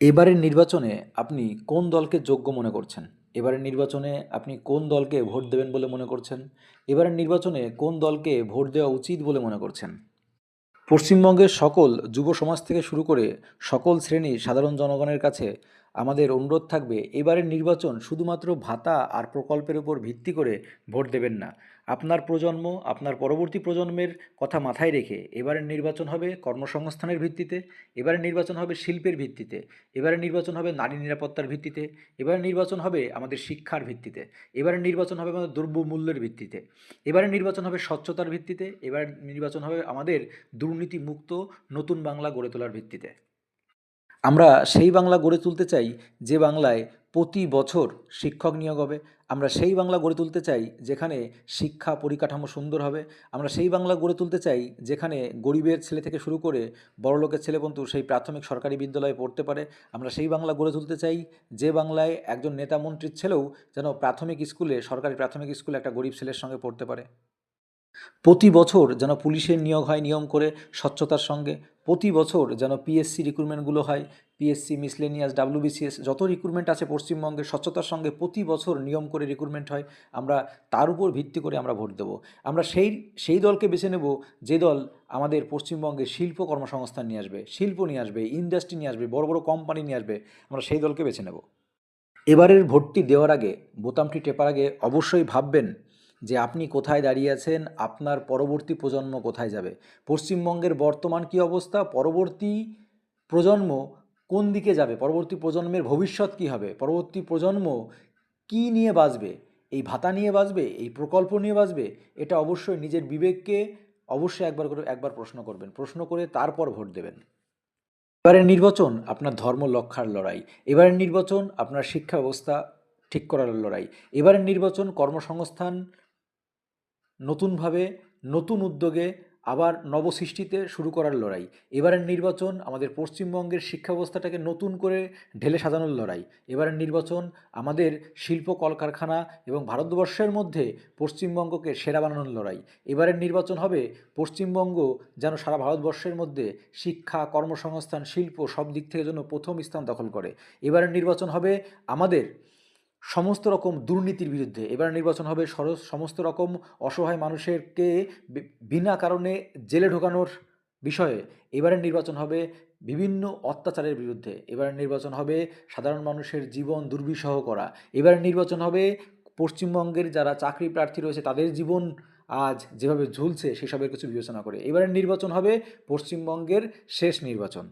এবারের নির্বাচনে আপনি কোন দলকে যোগ্য মনে করছেন? এবারের নির্বাচনে আপনি কোন দলকে ভোট দেবেন বলে মনে করছেন? এবারের নির্বাচনে কোন দলকে ভোট দেওয়া উচিত বলে মনে করছেন? পশ্চিমবঙ্গের সকল যুব সমাজ থেকে শুরু করে সকল শ্রেণীর সাধারণ জনগণের কাছে আমাদের অনুরোধ থাকবে, এবারের নির্বাচন শুধুমাত্র ভাতা আর প্রকল্পের উপর ভিত্তি করে ভোট দেবেন না। আপনার প্রজন্ম, আপনার পরবর্তী প্রজন্মের কথা মাথায় রেখে এবারের নির্বাচন হবে কর্মসংস্থানের ভিত্তিতে, এবারের নির্বাচন হবে শিল্পের ভিত্তিতে, এবারের নির্বাচন হবে নারী নিরাপত্তার ভিত্তিতে, এবারের নির্বাচন হবে আমাদের শিক্ষার ভিত্তিতে, এবারের নির্বাচন হবে আমাদের দ্রব্যমূল্যের ভিত্তিতে, এবারের নির্বাচন হবে স্বচ্ছতার ভিত্তিতে, এবারের নির্বাচন হবে আমাদের দুর্নীতিমুক্ত নতুন বাংলা গড়ে তোলার ভিত্তিতে। আমরা সেই বাংলা গড়ে তুলতে চাই যে বাংলায় প্রতি বছর শিক্ষক নিয়োগ হবে। আমরা সেই বাংলা গড়ে তুলতে চাই যেখানে শিক্ষা পরিকাঠামো সুন্দর হবে। আমরা সেই বাংলা গড়ে তুলতে চাই যেখানে গরিবের ছেলে থেকে শুরু করে বড়লোকের ছেলে পর্যন্ত সেই প্রাথমিক সরকারি বিদ্যালয়ে পড়তে পারে। আমরা সেই বাংলা গড়ে তুলতে চাই যে বাংলায় একজন নেতা মন্ত্রীর ছেলেও যেন প্রাথমিক স্কুলে, সরকারি প্রাথমিক স্কুলে একটা গরিব ছেলের সঙ্গে পড়তে পারে। প্রতি বছর যেন পুলিশের নিয়োগ হয় নিয়ম করে, স্বচ্ছতার সঙ্গে। প্রতি বছর যেন পিএসসি রিক্রুটমেন্টগুলো হয়, পিএসসি, মিসলেনিয়াস, ডাব্লিউবিসিএস যত রিক্রুটমেন্ট আছে পশ্চিমবঙ্গে স্বচ্ছতার সঙ্গে প্রতি বছর নিয়ম করে রিক্রুটমেন্ট হয়। আমরা তার উপর ভিত্তি করে আমরা ভোট দেবো। আমরা সেই দলকে বেছে নেব যে দল আমাদের পশ্চিমবঙ্গে শিল্প কর্মসংস্থান নিয়ে আসবে, শিল্প নিয়ে আসবে, ইন্ডাস্ট্রি নিয়ে আসবে, বড় বড় কোম্পানি নিয়ে আসবে। আমরা সেই দলকে বেছে নেব। এবারের ভোটটি দেওয়ার আগে, বোতামটি টেপার আগে অবশ্যই ভাববেন যে আপনি কোথায় দাঁড়িয়ে আছেন, আপনার পরবর্তী প্রজন্ম কোথায় যাবে। পশ্চিমবঙ্গের বর্তমান কী অবস্থা, পরবর্তী প্রজন্ম কোন দিকে যাবে, পরবর্তী প্রজন্মের ভবিষ্যৎ কী হবে, পরবর্তী প্রজন্ম কী নিয়ে বাঁচবে, এই ভাতা নিয়ে বাঁচবে, এই প্রকল্প নিয়ে বাঁচবে। এটা অবশ্যই নিজের বিবেককে অবশ্যই একবার প্রশ্ন করবেন, প্রশ্ন করে তারপর ভোট দেবেন। এবারের নির্বাচন আপনার ধর্ম রক্ষার লড়াই। এবারের নির্বাচন আপনার শিক্ষা ব্যবস্থা ঠিক করার লড়াই। এবারের নির্বাচন কর্মসংস্থান নতুনভাবে, নতুন উদ্যোগে আবার নবসৃষ্টিতে শুরু করার লড়াই। এবারের নির্বাচন আমাদের পশ্চিমবঙ্গের শিক্ষা ব্যবস্থাটাকে নতুন করে ঢেলে সাজানোর লড়াই। এবারের নির্বাচন আমাদের শিল্প কলকারখানা এবং ভারতবর্ষের মধ্যে পশ্চিমবঙ্গকে সেরা বানানোর লড়াই। এবারের নির্বাচন হবে পশ্চিমবঙ্গ যেন সারা ভারতবর্ষের মধ্যে শিক্ষা, কর্মসংস্থান, শিল্প সব দিক থেকে যেন প্রথম স্থান দখল করে। এবারের নির্বাচন হবে আমাদের সমস্ত রকম দুর্নীতির বিরুদ্ধে। এবার নির্বাচন হবে সমস্ত রকম অসহায় মানুষেরকে বিনা কারণে জেলে ঢোকানোর বিষয়ে। এবারের নির্বাচন হবে বিভিন্ন অত্যাচারের বিরুদ্ধে। এবারের নির্বাচন হবে সাধারণ মানুষের জীবন দুর্বিষহ করা। এবারের নির্বাচন হবে পশ্চিমবঙ্গের যারা চাকরি প্রার্থী রয়েছে তাদের জীবন আজ যেভাবে ঝুলছে সেসবের কিছু বিবেচনা করে। এবারের নির্বাচন হবে পশ্চিমবঙ্গের শেষ নির্বাচন।